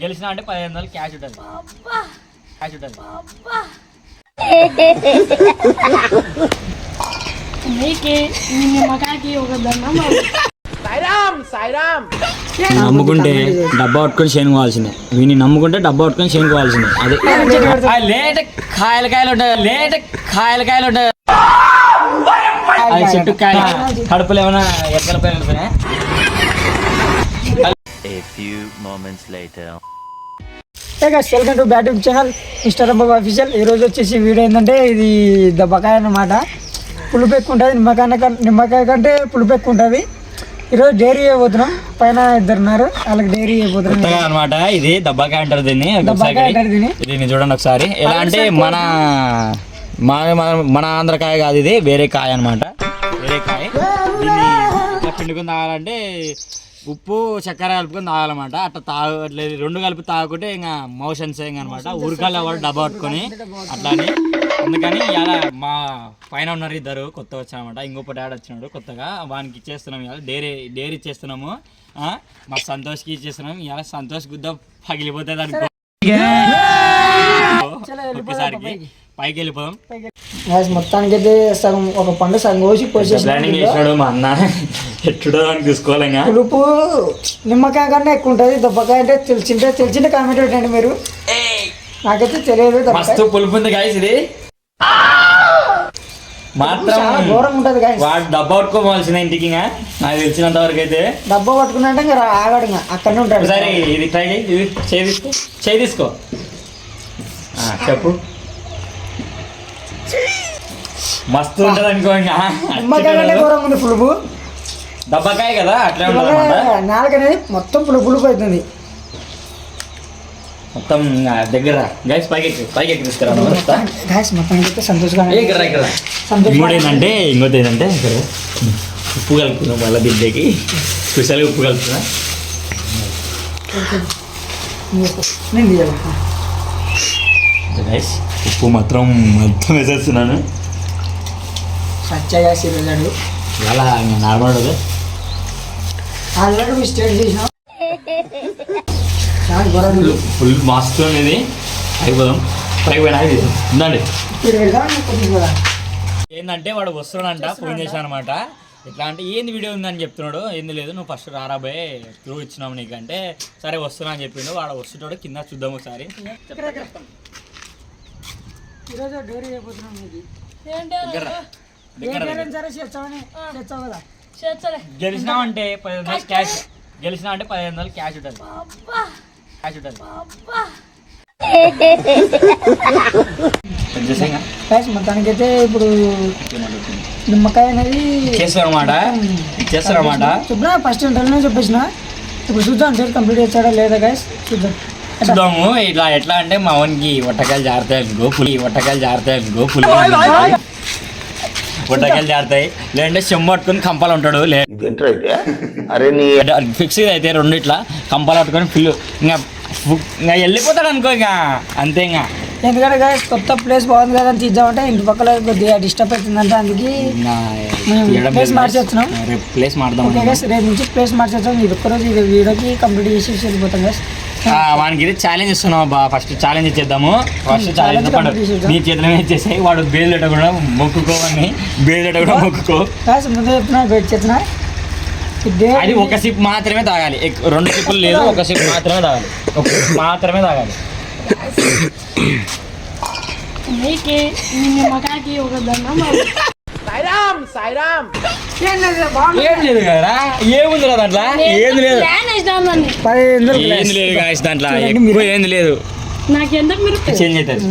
గెలిచినా అంటే 1500 క్యాష్ ఉంటుంది. నమ్ముకుంటే డబ్బా పట్టుకొని చేనుకోవాల్సిందే. వీని నమ్ముకుంటే డబ్బా పట్టుకొని చేనుకోవాల్సిందే. అదే లేట్ కాయలు ఉంటాయి. చెట్టు కాయ కడుపులు ఏమైనా ఎక్కల పైన. Welcome to batting channel mister Abbabu official. ఈరోజు వచ్చేసి వీడియో ఏంటంటే ఇది దబ్బకాయ అన్నమాట. పులుపు ఎక్కువ ఉంటుంది, నిమ్మకాయ కంటే పులుపు ఎక్కువ ఉంటుంది. ఈరోజు డైరీ అయిపోతున్నాం. పైన ఇద్దరు ఉన్నారు, వాళ్ళకి డైరీ అయిపోతున్నాం అనమాట. ఇది దబ్బకాయ అంటారు దీన్ని. దీన్ని చూడండి ఒకసారి. ఎలా అంటే మన ఆంధ్రకాయ కాదు, ఇది వేరే కాయ అనమాట. వేరే కాయ. దీన్ని ఇట్లా పిండుకొని తాగాలంటే ఉప్పు చక్కెర కలుపుకొని తాగాలన్నమాట. అట్లా తాగట్లేదు, రెండు కలిపి తాగుకుంటే ఇంకా మోషన్స్ అనమాట. ఊరికాళ్ళు వాడు డబ్బా పట్టుకొని అట్లానే. అందుకని ఇలా మా పైన ఉన్నారు ఇద్దరు కొత్త వచ్చానమాట. ఇంకొక డాడ్ వచ్చినాడు కొత్తగా, వానికి ఇచ్చేస్తున్నాం. ఇలా డైరీ ఇచ్చేస్తున్నాము. మా సంతోష్కి ఇచ్చేస్తున్నాం. ఇలా సంతోష్ గుద్ద పగిలిపోతుంది అనుకో. ఒక్కసారికి పైకి వెళ్ళిపోదాం. మొత్తానికి అయితే సగం ఒక పండు సగం కోసి పోసేసాడు మా అన్న. ఎట్టుడో అని చూసుకోవాలి. పులుపు నిమ్మకాయ కన్నా ఎక్కువ ఉంటుంది. దెబ్బకాయ అంటే తెలిసింటే కామెంట్ పెట్టండి మీరు. నాకైతే తెలియదు. మస్తు పులుపు ఉంది గాయస్. ఇది మాత్రం ఘోరం ఉంటుంది గాయస్. వాడు డబ్బా పట్టుకోవాల్సిన ఇంటికి నాకు తెలిసినంత వరకు అయితే. డబ్బా పట్టుకున్నాంటే ఇంకా ఆగాడు, ఇంకా అక్కడనే ఉంటాడు. సరే ఇది ట్రై చేయి. చేయి తీసుకో. చెప్పు. మస్తు ఉంటుంది అనుకో. ఘోరం ఉంది పులుపు. దబ్బకాయ కదా అట్లా ఉంటుంది. నాలుగనేది మొత్తం పులుపు అవుతుంది మొత్తం దగ్గర. గైస్ పైకి తీసుకురా. మొత్తానికి సంతోషంగా ఇంకోటి ఏంటంటే ఇక్కడ ఉప్పు కలుపుతున్నాం. మళ్ళీ దిడ్డకి స్పెషల్గా ఉప్పు కలుపుతున్నా. గైస్ ఉప్పు మొత్తం వేసేస్తున్నాను. సచ్చగా సిరజాడు ఇలా నార్మల్ ఉంటుంది. ఆల్రెడీ స్టేట్ చేసినా ఫుల్ మస్తు అనేది. అయిపోదాం. పైకి పోయినా ఉందండి. ఏంటంటే వాడు వస్తున్నాడంట. ఫోన్ చేశాను అనమాట. ఎట్లా అంటే ఏంది వీడియో ఉందని చెప్తున్నాడు. ఏంది లేదు, నువ్వు ఫస్ట్ రారాబాయ్ త్రూ ఇచ్చినావు నీకంటే సరే వస్తున్నా అని చెప్పిండు. వాడు వస్తుంటాడు. కింద చూద్దాం ఒకసారి. గెలిచినామంటే 1500 క్యాష్. గెలిచినా అంటే 1500 క్యాష్ ఉంటుంది. మొత్తానికి అయితే ఇప్పుడు నిమ్మకాయ అనేది చేస్తారన్నమాట. చెప్పిన ఫస్ట్ ఇంటర్వ్యూనే చెప్పేసిన. ఇప్పుడు చూద్దాం సార్ కంప్లీట్ చేస్తాడా లేదా గైస్ చూద్దాము. ఇట్లా ఎట్లా అంటే మా ఓన్కి వట్టకాయలు జారుతాయి అనుకో, వట్టకాయలు జారుతాయి. లేదంటే చెమ్మ పట్టుకొని కంపాలు ఉంటాడు. ఫిక్స్ అయితే రెండు ఇట్లా కంపాలు పట్టుకొని ఫుల్ ఇంకా వెళ్ళిపోతాడు అనుకో. ఇంకా అంతే. ఇంకా ఎందుకంటే గైస్ కొత్త ప్లేస్ బాగుంది కదా అని తీద్దామంటే ఇంటి పక్కల కొద్దిగా డిస్టర్బ్ అవుతుందంటే అందుకే ప్లేస్ మార్చేస్తున్నాం. ప్లేస్ మారుదాం. ఓకే గైస్, రేపు నుంచి ప్లేస్ మార్చేస్తాం. ఇది ఒక్కరోజు వీడియోకి కంప్లీట్ చేసి వెళ్ళిపోతాం గైస్. వానికి ఛాలెంజ్ ఇస్తున్నాం. ఫస్ట్ ఛాలెంజ్ ఇచ్చేద్దాము. ఫస్ట్ ఛాలెంజ్ నీ చేతిలో ఇచ్చేసాయి. వాడు బేలుట కూడా మొక్కుకోవని మొక్కుకో. ముందు చెప్తున్నా వెయిట్ చేస్తున్నా. అది ఒక సిప్ మాత్రమే తాగాలి. 2 సిప్పులు లేదు, ఒక సిప్ మాత్రమే తాగాలి. ఏం లేదు కదా, ఏముంది కదా దాంట్లో. ఏంది లేదు గాయస్, దాంట్లో ఎక్కువ ఏంది లేదు. చేంజ్ అవుతుంది.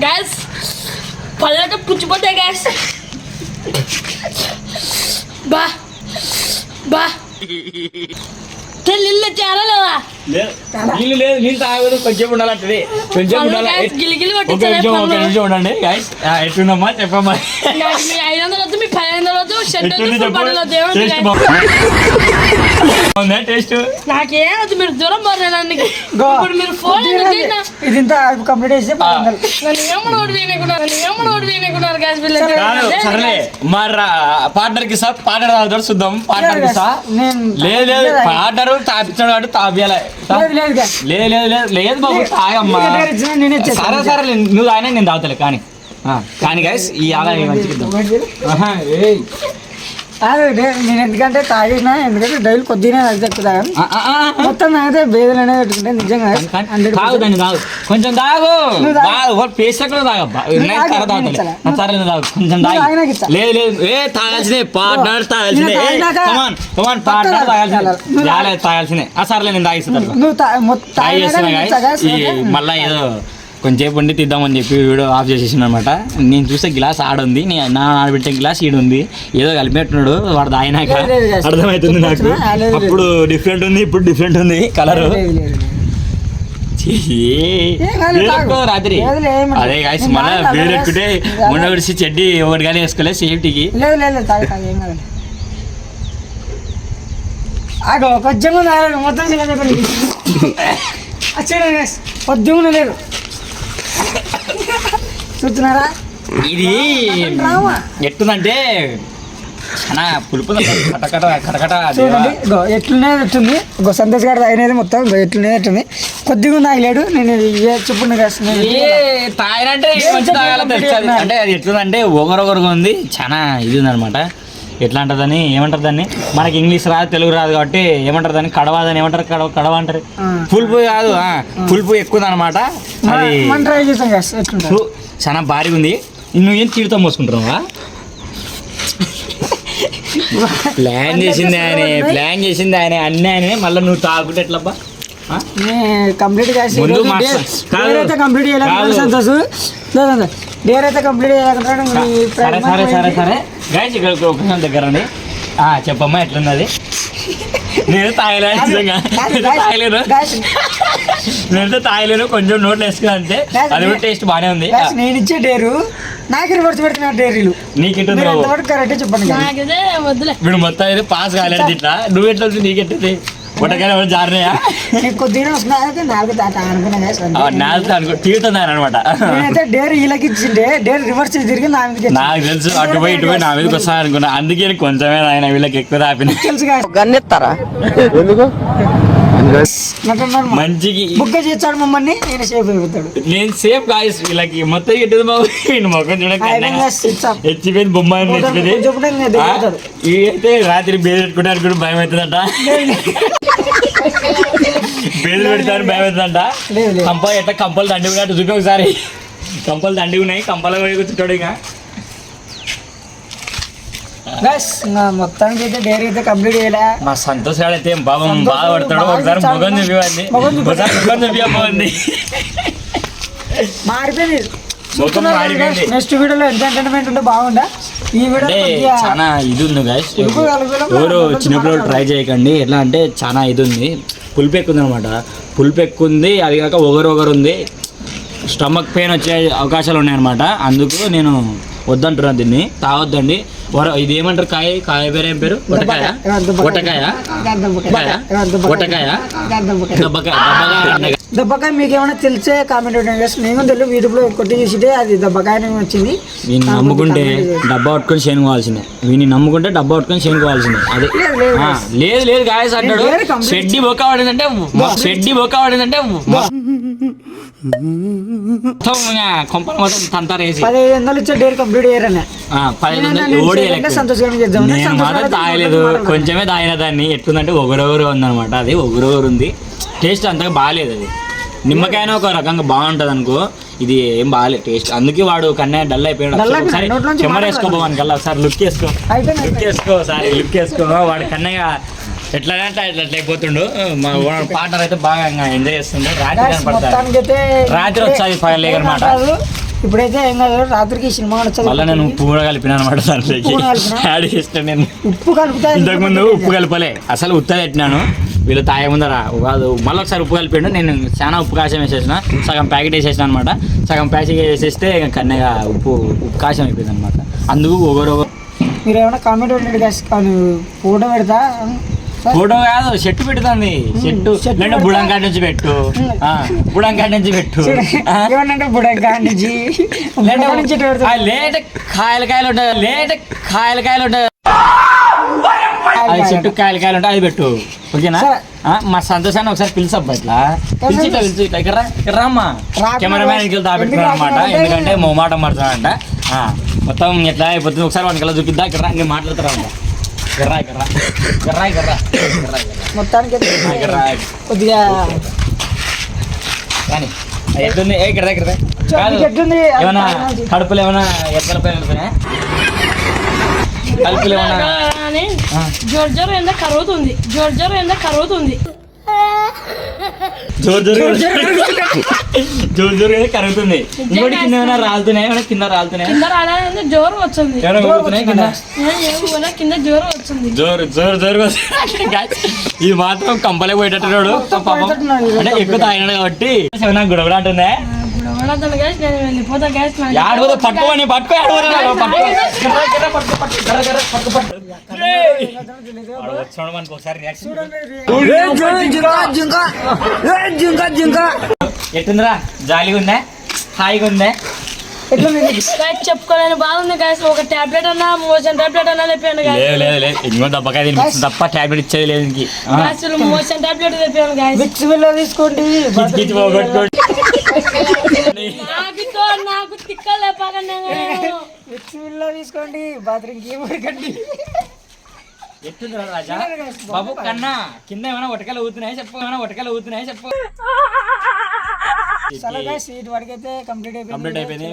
గ్యాస్ పళ్ళట పుచ్చిపోతాయి గ్యాస్. నీళ్ళు తెచ్చారా లేదా నీళ్ళు లేదు, నీళ్ళు తాగదు, కొంచెం ఉండాలంటది, కొంచెం ఉండాలి. గిలిగిలి ఒక నిమిషం ఉండండి గైస్. ఎట్లుందమ్మా చెప్పమ్మా, 500 వద్దు, మీ 500 వద్దు, షెడ్ ఎట్లుంది వద్దు, చెప్పు. బట్టలు వద్దు, ఏమొద్దు టేస్ట్ guys. బాగుందా టేస్ట్? నాకేం వద్దు, మీరు దూరం పోరండి. ఇప్పుడు మీరు ఫోన్ ఇది ఇంత కంప్లీట్ చేస్తే 500. నన్ను ఏమన్నా ఒకటి వేయకున్నారు గ్యాస్ బిల్ కాదు సరేలే, మరి పార్ట్నర్ కి సార్ పార్ట్నర్ తాగుతాడు చూద్దాం. పార్ట్నర్ కి సార్ లేదు లేదు, పార్ట్నర్ తాపించాడు కాబట్టి తాపియాలి. లేదు guys. లేదు బాబు తాగమ్మా. డేర్ ఇచ్చినా నేనే ఇచ్చేస్తా. సరే సరే, నువ్వు తాగినా నేను తాగుతాలే కానీ కానీ గైస్ ఈ ఆదాయం మంచిగా. నేను ఎందుకంటే తాగేసిన, ఎందుకంటే డైలీ కొద్దిగా తక్కువ తాగాను. మొత్తం తాగితే బేదలు అనేది పెట్టుకుంటే నిజంగా 100% తాగు, కొంచెం తాగు, పేస్ట్ కూడా తాగబ్బా. సరే తాగు, కొంచెం తాగు. లేదు లేదు, తాగాల్సిందే, పార్ట్నర్ తాగాల్సిందే, పార్ట్నర్ తాగాల్సిందే. సరేలే నేను తాగిస్తాను. మళ్ళీ ఏదో కొంచెంసేపు ఉండి తీద్దామని చెప్పి వీడియో ఆఫ్ చేసేసిన అనమాట. నేను చూస్తే గ్లాస్ ఆడుంది, నా ఆడబెట్టే గ్లాస్ ఈడుంది, ఏదో కలిపెట్టున్నాడు వాడు తాగినాక అర్థమవుతుంది నాకు. అప్పుడు డిఫరెంట్ ఉంది, ఇప్పుడు డిఫరెంట్ ఉంది కలరు. రాత్రి అదే గాయస్, మళ్ళీ వేరు పెట్టుకుంటే మొన్న విడిచి చెడ్డి ఒకటి కానీ వేసుకోలేదు సేఫ్టీకి. కొంచెం మొత్తం పొద్దున్న లేదు చూస్తున్నారా. ఇది ఎట్టుందంటే చాలా పులుపు కటకట. చూడండి ఎట్లునేది సంతోష్ గారు అయినది మొత్తం ఎట్లునేది కొద్దిగా తాగలేడు. నేను చెప్పున్నా తాగినంటే మంచి తాగాల తెలుస్తుంది. అంటే అది ఎట్లుందంటే ఒకరొకరుగా ఉంది, చాలా ఇది ఉందనమాట. ఎట్లా అంటారు దాన్ని, ఏమంటారు దాన్ని, మనకి ఇంగ్లీష్ రాదు తెలుగు రాదు కాబట్టి ఏమంటారు దాన్ని, కడవాదని ఏమంటారు, కడవ అంటారు. పులుపు కాదు, పులుపు ఎక్కువ అనమాట. అది ట్రై చేసాం చాలా భారీగా ఉంది. నువ్వేం తీరుతో మోసుకుంటున్నావా? ప్లాన్ చేసింది ఆయన అన్నీ ఆయన. మళ్ళీ నువ్వు తాగుకుంటే ఎట్లబ్బా కంప్లీట్ కంప్లీట్ చేయాలి సంతోష్. డేర్ అయితే కంప్లీట్ సరే సరే సరే గైస్, ఇక్కడ ఒక దగ్గర అండి. చెప్పమ్మా ఎట్లున్నది? నేను తాగలేను, కొంచెం నోట్లు వేసుకున్నా అంతే. అది కూడా టేస్ట్ బాగానే ఉంది. నేను ఇచ్చే డేరు నాకు రివర్స్ పెడుతున్నా డేరీలు నీకు కరెక్ట్ చెప్పండి. వద్దులే, మొత్తం అయితే పాస్ కాలేదు ఇట్లా. నువ్వు ఎట్లా నీకెట్టుంది? పొట్టకాయ జారినాయా? కొద్దిగా తీరుతున్నాను అనమాట. డేర్ వీళ్ళకి ఇచ్చిండే, డేర్ రివర్స్ తిరిగి నాకు తెలుసు, అటు పోయి ఇటు పోయి నా మీదకి వస్తాను అనుకున్నా. అందుకే కొంచెమే ఆయన వీళ్ళకి ఎక్కువ తాపిన గన్నెత్తారా మంచికి బుక్ చేస్తాడు మమ్మల్ని. నేను సేఫ్ అయిపోతాడు. నేను సేఫ్ గాయస్. వీళ్ళకి మొత్తం ఎట్టింది బాబు, మొఖం చూడకపోయింది, ఎచ్చిపోయింది, బొమ్మ అయితే రాత్రి బేలు పెట్టుకుంటారు కూడా భయం అవుతుందంట. బేలు పెడతాను భయం అవుతుందంట. ఎట్లా కంపలు దండి ఉన్నట్టు చూపి ఒకసారి. కంపలు దండి ఉన్నాయి, కంపల కూర్చుంటాడు. ఇక మొత్తానికి అయితే డైరీ అయితే కంప్లీట్ చేయలే. మా సంతోష్ గారు అయితే బాబా బాధపడతాడు. ఒకసారి ముఖం చూపివ్వండి, ఒకసారి ముఖం చూపివ్వండి. మారిపోయింది. నెక్స్ట్ వీడియోలో ఎంటర్టైన్మెంట్ ఉంటే బాగుండా. ఈ వీడియో చాలా ఇది ఉంది గాయస్. ఎవరు చిన్నపిల్లలు ట్రై చేయకండి. ఎట్లా అంటే చాలా ఇది ఉంది, పులుపు ఎక్కువ ఉంది అనమాట. పులుపు ఎక్కువ ఉంది, అది కాక ఒగరు ఉంది, స్టమక్ పెయిన్ వచ్చే అవకాశాలు ఉన్నాయన్నమాట. అందుకు నేను వద్దంటున్నాను, దీన్ని తాగొద్దండి. ఇది ఏమంటారు, కాయ పేరు ఏం పేరు? దెబ్బకాయ మీకు ఏమైనా తెలిసే కామెంట్ నేను తెలియదు. యూట్యూబ్లో కొట్టి చూసితే అది దెబ్బకాయ వచ్చింది. వీని నమ్ముకుంటే డబ్బా పట్టుకొని చేనుకోవాల్సిందే. వీని నమ్ముకుంటే డబ్బా పట్టుకొని చేనుకోవాల్సిందే. అదే లేదు లేదు గాయస్ అంటాడు. షెడ్డి బొక్క పడిందంటే కొంపలు మొత్తం తంతారేసి 1500 ఇచ్చే డేర్ కంప్లీట్ చేయరనే. 1500 నేను మాత్రం తాగలేదు, కొంచెమే తాగిన. దాన్ని ఎట్లుందంటే ఒగరొగరు ఉందనమాట. అది ఒగరొగరు ఉంది, టేస్ట్ అంతగా బాగాలేదు. అది నిమ్మకాయన ఒక రకంగా బాగుంటుంది అనుకో, ఇది ఏం బాగాలేదు టేస్ట్. అందుకే వాడు కన్నయ్య డల్ అయిపోయాడు. ఒకసారి చెమ్మర వేసుకోపోవాని కల్లా ఒకసారి లుక్ వేసుకో. వాడు కన్నయ్య ఎట్లా అంటే అట్లా అయిపోతుండు. మా పార్ట్నర్ అయితే బాగా ఎంజాయ్ చేస్తుండే. రాత్రి కనపడతాడు, రాత్రి వచ్చాది ఫైర్ అనమాట. ఇప్పుడైతే ఏం కాదు, రాత్రికి సినిమా మళ్ళీ నేను ఉప్పు కూడా కలిపిన అనమాట. దాంట్లోకి యాడ్ చేస్తాను నేను. ఉప్పు కలుపుతా, ఇంతకుముందు ఉప్పు కలపలే, అసలు ఉత్తది పెట్టినాను. వీళ్ళు తాగే ముందర కాదు మళ్ళీ ఒకసారి ఉప్పు కలిపిండు. నేను చాలా ఉప్పు కాశం వేసేసిన, సగం ప్యాకెట్ వేసేసిన అనమాట. సగం ప్యాకెట్ వేసేస్తే కన్నగా ఉప్పు కాశం అయిపోయింది అనమాట. అందుకు ఒకరు మీరు ఏమైనా కామెంట్ ఉండేది కాదు, ఫోటో పెడతా. ఫోటో కాదు చెట్టు పెడుతుంది. చెట్టు అంటే బుడంకాడ నుంచి పెట్టు, బుడంకాడ నుంచి పెట్టు. ఏమన్నా బుడంకా నుంచి లేట్ కాయలు ఉంటాయి, లేట్ కాయలు ఉంటాయి. అది చెట్టు కాయలు ఉంటాయి, అది పెట్టు. ఓకేనా? మా సంతోషాన్ని ఒకసారి పిలిచబ్బా, ఇట్లా పిలిచి ఇట్లా ఇక్కడ రామ్మా. కెమెరామ్యాన్ ఇంటికి దాపెట్టుకున్నాను అనమాట, ఎందుకంటే మొహమాటం పడుతున్నాడంట. మొత్తం ఎట్లా అయిపోతుంది ఒకసారి వానికి చూపిద్దా. ఇక్కడ నేను మాట్లాడుతున్నా మొత్తానికి కొద్దిగా కానీ ఎట్లుంది ఇక్కడ ఏమన్నా కడుపులు ఏమన్నా ఎక్కల పైన కడుపులు ఏమన్నా జోరు ఎంత కరుగుతుంది, జోరు ఎంత కరుగుతుంది. జోరు కరుగుతుంది. ఇంకోటి కింద ఏమైనా రాలుతున్నాయి, కింద రాలుతున్నాయి. కింద రాలేదంటే జోరు వచ్చింది, కింద జోరు వచ్చింది. జోరు ఇది మాత్రం కంపలే పోయేటట్టున్నాడు. అంటే ఎక్కువ తాగినాడు కాబట్టి ఏమైనా గుడగడ అంటుందే. నేను వెళ్ళిపోతా గ్యాస్. పట్టుకోని ఎట్టుందిరా? జాలీగా ఉందా? హాయిగా ఉందా? చెప్పుకోలేని బాగుంది గ్యాస్. ఒక టాబ్లెట్ అన్నా, మోషన్ టాబ్లెట్ అన్నా తెప్పాను. లేదు ఇంకో దెబ్బకాయ తినిపిస్తుంది తప్ప టాబ్లెట్ ఇచ్చేది లేదు. మోషన్ టాబ్లెట్ తెప్పాను గ్యాస్. తీసుకోండి, నాకు తిక్కలు తీసుకోండి, బాత్రూమ్ కి ఎట్టుందిరా రాజా బాబు కన్నా? కింద ఏమైనా ఒటకాలు ఊతున్నాయి చెప్పు, ఏమైనా ఒటకాలు ఊతున్నాయి చెప్పు. సరే గాయ్స్, ఈ వరకైతే కంప్లీట్ అయిపోయింది.